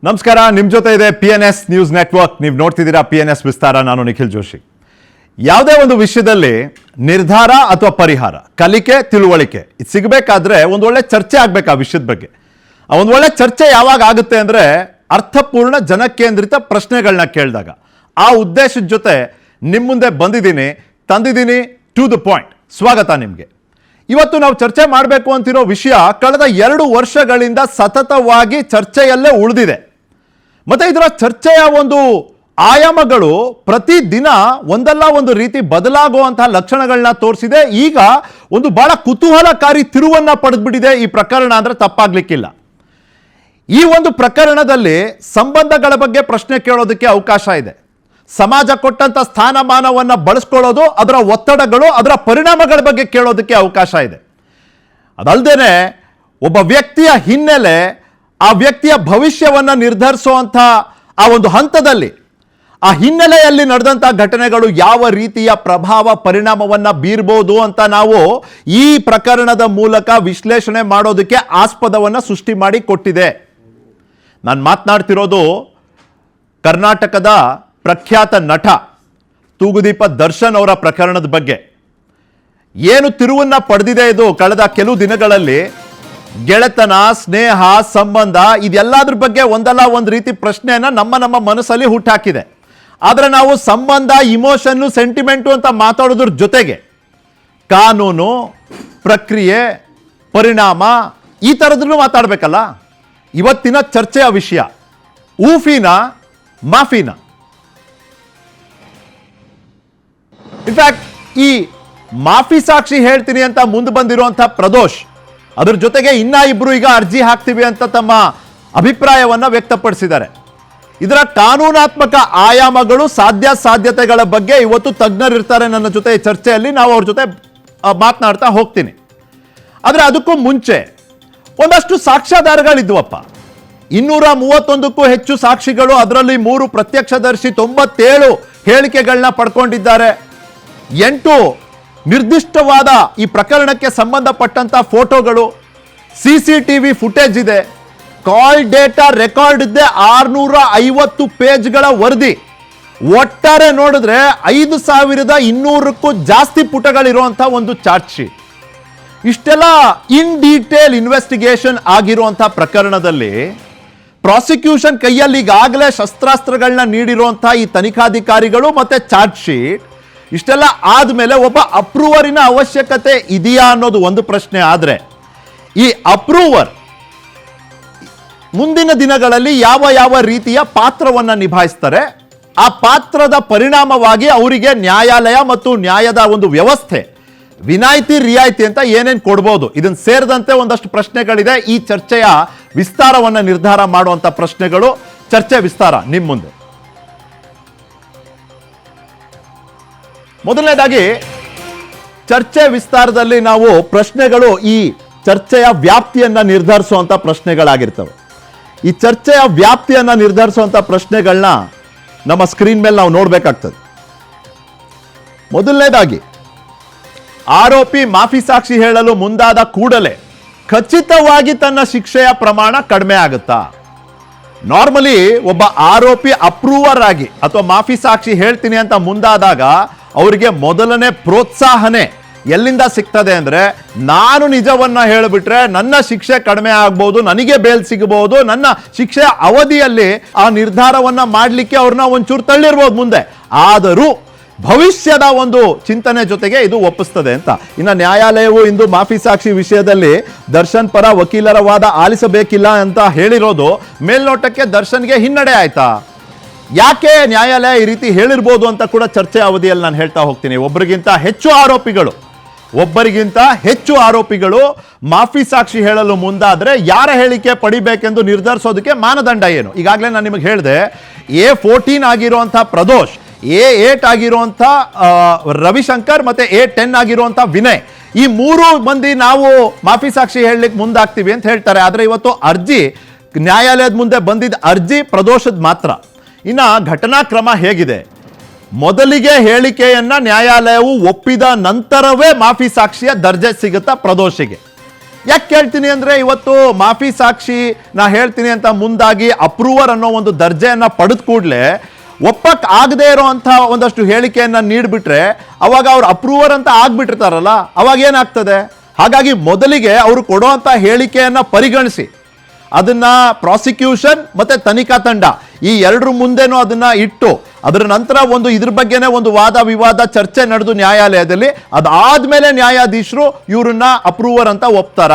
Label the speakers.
Speaker 1: ನಮಸ್ಕಾರ, ನಿಮ್ಮ ಜೊತೆ ಇದೆ PNS ನ್ಯೂಸ್ ನೆಟ್ವರ್ಕ್. ನೀವು ನೋಡ್ತಿದ್ದೀರಾ PNS ವಿಸ್ತಾರ. ನಾನು ನಿಖಿಲ್ ಜೋಶಿ. ಯಾವುದೇ ಒಂದು ವಿಷಯದಲ್ಲಿ ನಿರ್ಧಾರ ಅಥವಾ ಪರಿಹಾರ, ಕಲಿಕೆ, ತಿಳುವಳಿಕೆ ಇದು ಸಿಗಬೇಕಾದ್ರೆ ಒಂದು ಒಳ್ಳೆ ಚರ್ಚೆ ಆಗಬೇಕು ಆ ವಿಷಯದ ಬಗ್ಗೆ. ಒಂದು ಒಳ್ಳೆ ಚರ್ಚೆ ಯಾವಾಗ ಆಗುತ್ತೆ ಅಂದರೆ ಅರ್ಥಪೂರ್ಣ ಜನಕೇಂದ್ರಿತ ಪ್ರಶ್ನೆಗಳನ್ನ ಕೇಳಿದಾಗ. ಆ ಉದ್ದೇಶದ ಜೊತೆ ನಿಮ್ಮ ಮುಂದೆ ತಂದಿದ್ದೀನಿ ಟು ದ ಪಾಯಿಂಟ್. ಸ್ವಾಗತ ನಿಮಗೆ. ಇವತ್ತು ನಾವು ಚರ್ಚೆ ಮಾಡಬೇಕು ಅಂತಿರೋ ವಿಷಯ ಕಳೆದ 2 ವರ್ಷಗಳಿಂದ ಸತತವಾಗಿ ಚರ್ಚೆಯಲ್ಲೇ ಉಳಿದಿದೆ. ಮತ್ತು ಇದರ ಚರ್ಚೆಯ ಒಂದು ಆಯಾಮಗಳು ಪ್ರತಿದಿನ ಒಂದಲ್ಲ ಒಂದು ರೀತಿ ಬದಲಾಗುವಂತಹ ಲಕ್ಷಣಗಳನ್ನ ತೋರಿಸಿದೆ. ಈಗ ಒಂದು ಬಹಳ ಕುತೂಹಲಕಾರಿ ತಿರುವನ್ನ ಪಡೆದ್ಬಿಟ್ಟಿದೆ ಈ ಪ್ರಕರಣ ಅಂದರೆ ತಪ್ಪಾಗ್ಲಿಕ್ಕಿಲ್ಲ. ಈ ಒಂದು ಪ್ರಕರಣದಲ್ಲಿ ಸಂಬಂಧಗಳ ಬಗ್ಗೆ ಪ್ರಶ್ನೆ ಕೇಳೋದಕ್ಕೆ ಅವಕಾಶ ಇದೆ. ಸಮಾಜ ಕೊಟ್ಟಂತ ಸ್ಥಾನಮಾನವನ್ನು ಬಳಸ್ಕೊಳ್ಳೋದು, ಅದರ ಒತ್ತಡಗಳು, ಅದರ ಪರಿಣಾಮಗಳ ಬಗ್ಗೆ ಕೇಳೋದಕ್ಕೆ ಅವಕಾಶ ಇದೆ. ಅದಲ್ಲದೆ ಒಬ್ಬ ವ್ಯಕ್ತಿಯ ಹಿನ್ನೆಲೆ, ಆ ವ್ಯಕ್ತಿಯ ಭವಿಷ್ಯವನ್ನು ನಿರ್ಧರಿಸುವಂಥ ಆ ಒಂದು ಹಂತದಲ್ಲಿ ಆ ಹಿನ್ನೆಲೆಯಲ್ಲಿ ನಡೆದಂಥ ಘಟನೆಗಳು ಯಾವ ರೀತಿಯ ಪ್ರಭಾವ ಪರಿಣಾಮವನ್ನು ಬೀರ್ಬೋದು ಅಂತ ನಾವು ಈ ಪ್ರಕರಣದ ಮೂಲಕ ವಿಶ್ಲೇಷಣೆ ಮಾಡೋದಕ್ಕೆ ಆಸ್ಪದವನ್ನು ಸೃಷ್ಟಿ ಮಾಡಿ ಕೊಟ್ಟಿದೆ. ನಾನು ಮಾತನಾಡ್ತಿರೋದು ಕರ್ನಾಟಕದ ಪ್ರಖ್ಯಾತ ನಟ ತೂಗುದೀಪ ದರ್ಶನ್ ಅವರ ಪ್ರಕರಣದ ಬಗ್ಗೆ. ಏನು ತಿರುವನ್ನ ಪಡೆದಿದೆ ಇದು ಕಳೆದ ಕೆಲವು ದಿನಗಳಲ್ಲಿ. ಗೆಳೆತನ, ಸ್ನೇಹ, ಸಂಬಂಧ ಇದೆಲ್ಲದ್ರ ಬಗ್ಗೆ ಒಂದಲ್ಲ ಒಂದು ರೀತಿ ಪ್ರಶ್ನೆಯನ್ನ ನಮ್ಮ ಮನಸ್ಸಲ್ಲಿ ಹುಟ್ಟಾಕಿದೆ. ಆದರೆ ನಾವು ಸಂಬಂಧ, ಇಮೋಷನ್ನು, ಸೆಂಟಿಮೆಂಟು ಅಂತ ಮಾತಾಡೋದ್ರ ಜೊತೆಗೆ ಕಾನೂನು, ಪ್ರಕ್ರಿಯೆ, ಪರಿಣಾಮ ಈ ಥರದ್ರೂ ಮಾತಾಡಬೇಕಲ್ಲ. ಇವತ್ತಿನ ಚರ್ಚೆಯ ವಿಷಯ ಊಫಿನಾ ಮಾಫಿನಾ. ಇನ್ಫ್ಯಾಕ್ಟ್ ಈ ಮಾಫಿ ಸಾಕ್ಷಿ ಹೇಳ್ತೀನಿ ಅಂತ ಮುಂದೆ ಬಂದಿರುವಂತಹ ಪ್ರದೋಷ್, ಅದ್ರ ಜೊತೆಗೆ ಇನ್ನ ಇಬ್ರು ಈಗ ಅರ್ಜಿ ಹಾಕ್ತೀವಿ ಅಂತ ತಮ್ಮ ಅಭಿಪ್ರಾಯವನ್ನ ವ್ಯಕ್ತಪಡಿಸಿದ್ದಾರೆ. ಇದರ ಕಾನೂನಾತ್ಮಕ ಆಯಾಮಗಳು, ಸಾಧ್ಯತೆಗಳ ಬಗ್ಗೆ ಇವತ್ತು ತಜ್ಞರಿರ್ತಾರೆ ನನ್ನ ಜೊತೆ ಈ ಚರ್ಚೆಯಲ್ಲಿ. ನಾವು ಅವ್ರ ಜೊತೆ ಮಾತನಾಡ್ತಾ ಹೋಗ್ತೀನಿ. ಆದರೆ ಅದಕ್ಕೂ ಮುಂಚೆ ಒಂದಷ್ಟು ಸಾಕ್ಷ್ಯಾಧಾರಗಳಿದ್ವಪ್ಪ. 231ಕ್ಕೂ ಹೆಚ್ಚು ಸಾಕ್ಷಿಗಳು, ಅದರಲ್ಲಿ 3 ಪ್ರತ್ಯಕ್ಷದರ್ಶಿ, 97 ಹೇಳಿಕೆಗಳನ್ನ ಪಡ್ಕೊಂಡಿದ್ದಾರೆ. 8 ನಿರ್ದಿಷ್ಟವಾದ ಈ ಪ್ರಕರಣಕ್ಕೆ ಸಂಬಂಧಪಟ್ಟಂತ ಫೋಟೋಗಳು, CCTV ಫುಟೇಜ್ ಇದೆ, ಕಾಲ್ ಡೇಟಾ ರೆಕಾರ್ಡ್ ಇದೆ, 650 ಪೇಜ್ಗಳ ವರದಿ. ಒಟ್ಟಾರೆ ನೋಡಿದ್ರೆ 5200ಕ್ಕೂ ಜಾಸ್ತಿ ಪುಟಗಳಿರುವಂತಹ ಒಂದು ಚಾರ್ಜ್ ಶೀಟ್. ಇಷ್ಟೆಲ್ಲ ಇನ್ ಡೀಟೇಲ್ ಇನ್ವೆಸ್ಟಿಗೇಷನ್ ಆಗಿರುವಂತಹ ಪ್ರಕರಣದಲ್ಲಿ ಪ್ರಾಸಿಕ್ಯೂಷನ್ ಕೈಯಲ್ಲಿ ಈಗಾಗಲೇ ಶಸ್ತ್ರಾಸ್ತ್ರಗಳನ್ನ ನೀಡಿರುವಂತಹ ಈ ತನಿಖಾಧಿಕಾರಿಗಳು ಮತ್ತೆ ಚಾರ್ಜ್ ಶೀಟ್ ಇಷ್ಟೆಲ್ಲ ಆದಮೇಲೆ ಒಬ್ಬ ಅಪ್ರೂವರಿನ ಅವಶ್ಯಕತೆ ಇದೆಯಾ ಅನ್ನೋದು ಒಂದು ಪ್ರಶ್ನೆ. ಆದರೆ ಈ ಅಪ್ರೂವರ್ ಮುಂದಿನ ದಿನಗಳಲ್ಲಿ ಯಾವ ರೀತಿಯ ಪಾತ್ರವನ್ನು ನಿಭಾಯಿಸ್ತಾರೆ, ಆ ಪಾತ್ರದ ಪರಿಣಾಮವಾಗಿ ಅವರಿಗೆ ನ್ಯಾಯಾಲಯ ಮತ್ತು ನ್ಯಾಯದ ಒಂದು ವ್ಯವಸ್ಥೆ ವಿನಾಯಿತಿ, ರಿಯಾಯಿತಿ ಅಂತ ಏನೇನು ಕೊಡ್ಬೋದು, ಇದನ್ನು ಸೇರಿದಂತೆ ಒಂದಷ್ಟು ಪ್ರಶ್ನೆಗಳಿದೆ. ಈ ಚರ್ಚೆಯ ವಿಸ್ತಾರವನ್ನು ನಿರ್ಧಾರ ಮಾಡುವಂಥ ಪ್ರಶ್ನೆಗಳು. ಚರ್ಚೆ ವಿಸ್ತಾರ ನಿಮ್ಮ ಮುಂದೆ. ಮೊದಲನೇದಾಗಿ ಚರ್ಚೆ ವಿಸ್ತಾರದಲ್ಲಿ ನಾವು ಪ್ರಶ್ನೆಗಳು ಈ ಚರ್ಚೆಯ ವ್ಯಾಪ್ತಿಯನ್ನ ನಿರ್ಧರಿಸುವಂತ ಪ್ರಶ್ನೆಗಳಾಗಿರ್ತವೆ. ಈ ಚರ್ಚೆಯ ವ್ಯಾಪ್ತಿಯನ್ನ ನಿರ್ಧರಿಸುವಂತ ಪ್ರಶ್ನೆಗಳನ್ನ ನಮ್ಮ ಸ್ಕ್ರೀನ್ ಮೇಲೆ ನಾವು ನೋಡಬೇಕಾಗ್ತದೆ. ಮೊದಲನೇದಾಗಿ, ಆರೋಪಿ ಮಾಫಿ ಸಾಕ್ಷಿ ಹೇಳಲು ಮುಂದಾದ ಕೂಡಲೇ ಖಚಿತವಾಗಿ ತನ್ನ ಶಿಕ್ಷೆಯ ಪ್ರಮಾಣ ಕಡಿಮೆ ಆಗುತ್ತಾ? ನಾರ್ಮಲಿ ಒಬ್ಬ ಆರೋಪಿ ಅಪ್ರೂವರ್ ಆಗಿ ಅಥವಾ ಮಾಫಿ ಸಾಕ್ಷಿ ಹೇಳ್ತೀನಿ ಅಂತ ಮುಂದಾದಾಗ ಅವರಿಗೆ ಮೊದಲನೇ ಪ್ರೋತ್ಸಾಹನೆ ಎಲ್ಲಿಂದ ಸಿಗ್ತದೆ ಅಂದ್ರೆ, ನಾನು ನಿಜವನ್ನ ಹೇಳಿಬಿಟ್ರೆ ನನ್ನ ಶಿಕ್ಷೆ ಕಡಿಮೆ ಆಗ್ಬಹುದು, ನನಗೆ ಬೇಲ್ ಸಿಗಬಹುದು, ನನ್ನ ಶಿಕ್ಷೆಯ ಅವಧಿಯಲ್ಲಿ ಆ ನಿರ್ಧಾರವನ್ನ ಮಾಡಲಿಕ್ಕೆ ಅವ್ರನ್ನ ಒಂಚೂರು ತಳ್ಳಿರ್ಬೋದು ಮುಂದೆ. ಆದರೂ ಭವಿಷ್ಯದ ಒಂದು ಚಿಂತನೆ ಜೊತೆಗೆ ಇದು ಒಪ್ಪಿಸ್ತದೆ ಅಂತ. ಇನ್ನು ನ್ಯಾಯಾಲಯವು ಇಂದು ಮಾಫಿ ಸಾಕ್ಷಿ ವಿಷಯದಲ್ಲಿ ದರ್ಶನ್ ಪರ ವಕೀಲರ ವಾದ ಆಲಿಸಬೇಕಿಲ್ಲ ಅಂತ ಹೇಳಿರೋದು ಮೇಲ್ನೋಟಕ್ಕೆ ದರ್ಶನ್ಗೆ ಹಿನ್ನಡೆ ಆಯ್ತಾ? ಯಾಕೆ ನ್ಯಾಯಾಲಯ ಈ ರೀತಿ ಹೇಳಿರ್ಬೋದು ಅಂತ ಕೂಡ ಚರ್ಚೆ ಅವಧಿಯಲ್ಲಿ ನಾನು ಹೇಳ್ತಾ ಹೋಗ್ತೀನಿ. ಒಬ್ಬರಿಗಿಂತ ಹೆಚ್ಚು ಆರೋಪಿಗಳು ಮಾಫಿ ಸಾಕ್ಷಿ ಹೇಳಲು ಮುಂದಾದ್ರೆ ಯಾರ ಹೇಳಿಕೆ ಪಡಿಬೇಕೆಂದು ನಿರ್ಧರಿಸೋದಕ್ಕೆ ಮಾನದಂಡ ಏನು? ಈಗಾಗಲೇ ನಾನು ನಿಮಗೆ ಹೇಳಿದೆ, A14 ಆಗಿರುವಂಥ ಪ್ರದೋಷ್, A8 ಆಗಿರುವಂಥ ರವಿಶಂಕರ್ ಮತ್ತೆ A10 ಆಗಿರುವಂಥ ವಿನಯ್, ಈ 3 ಮಂದಿ ನಾವು ಮಾಫಿ ಸಾಕ್ಷಿ ಹೇಳಲಿಕ್ಕೆ ಮುಂದಾಗ್ತೀವಿ ಅಂತ ಹೇಳ್ತಾರೆ. ಆದರೆ ಇವತ್ತು ಅರ್ಜಿ ನ್ಯಾಯಾಲಯದ ಮುಂದೆ ಬಂದಿದ್ದ ಅರ್ಜಿ ಪ್ರದೋಷದ ಮಾತ್ರ. ಇನ್ನು ಘಟನಾ ಕ್ರಮ ಹೇಗಿದೆ? ಮೊದಲಿಗೆ ಹೇಳಿಕೆಯನ್ನ ನ್ಯಾಯಾಲಯವು ಒಪ್ಪಿದ ನಂತರವೇ ಮಾಫಿ ಸಾಕ್ಷಿಯ ದರ್ಜೆ ಸಿಗುತ್ತಾ ಪ್ರದೋಷಿಗೆ. ಯಾಕೆ ಕೇಳ್ತೀನಿ ಅಂದ್ರೆ ಇವತ್ತು ಮಾಫಿ ಸಾಕ್ಷಿ ನಾ ಹೇಳ್ತೀನಿ ಅಂತ ಮುಂದಾಗಿ ಅಪ್ರೂವರ್ ಅನ್ನೋ ಒಂದು ದರ್ಜೆಯನ್ನ ಪಡೆದ ಕೂಡಲೇ ಒಪ್ಪಕ್ ಆಗದೆ ಇರೋಂಥ ಒಂದಷ್ಟು ಹೇಳಿಕೆಯನ್ನ ನೀಡ್ಬಿಟ್ರೆ ಅವಾಗ ಅವ್ರು ಅಪ್ರೂವರ್ ಅಂತ ಆಗ್ಬಿಟ್ಟಿರ್ತಾರಲ್ಲ, ಅವಾಗ ಏನಾಗ್ತದೆ? ಹಾಗಾಗಿ ಮೊದಲಿಗೆ ಅವರು ಕೊಡುವಂತ ಹೇಳಿಕೆಯನ್ನ ಪರಿಗಣಿಸಿ ಅದನ್ನ ಪ್ರಾಸಿಕ್ಯೂಷನ್ ಮತ್ತೆ ತನಿಖಾ ತಂಡ ಈ ಎರಡರ ಮುಂದೆನೂ ಅದನ್ನ ಇಟ್ಟು ಅದರ ನಂತರ ಒಂದು ಇದ್ರ ಬಗ್ಗೆನೇ ಒಂದು ವಾದ ವಿವಾದ ಚರ್ಚೆ ನಡೆದು ನ್ಯಾಯಾಲಯದಲ್ಲಿ, ಅದಾದ್ಮೇಲೆ ನ್ಯಾಯಾಧೀಶರು ಇವ್ರನ್ನ ಅಪ್ರೂವರ್ ಅಂತ ಒಪ್ತಾರ.